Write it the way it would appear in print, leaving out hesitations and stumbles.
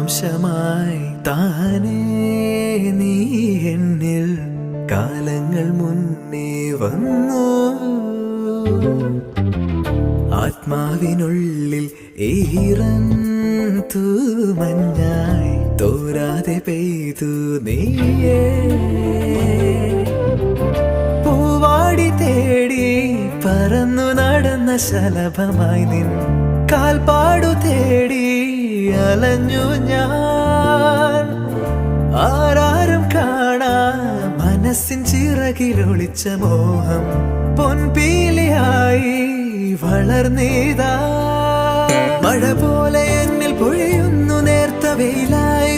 ജന്മാംശമായി താനേ നീ എന്നിൽ കാലങ്ങൾ മുന്നേ വന്നു. ആത്മാവിനുള്ളിൽ ഈറൻ തൂമഞ്ഞായി തോരാതെ പെയ്തു നീയേ. പൂവാടി തേടി പറന്നു നടന്ന ശലഭമായി നിൻ കാൽപ്പാടു തേടി അലഞ്ഞു ഞാൻ. ആരാരും കാണാ മനസ്സിൻ ചിറകിലൊളിച്ച മോഹം പൊൻപീലിയായി വളർന്നീതാ. മഴ പോലെ എന്നിൽ പൊഴിയുന്നു നേർത്ത വെയിലായി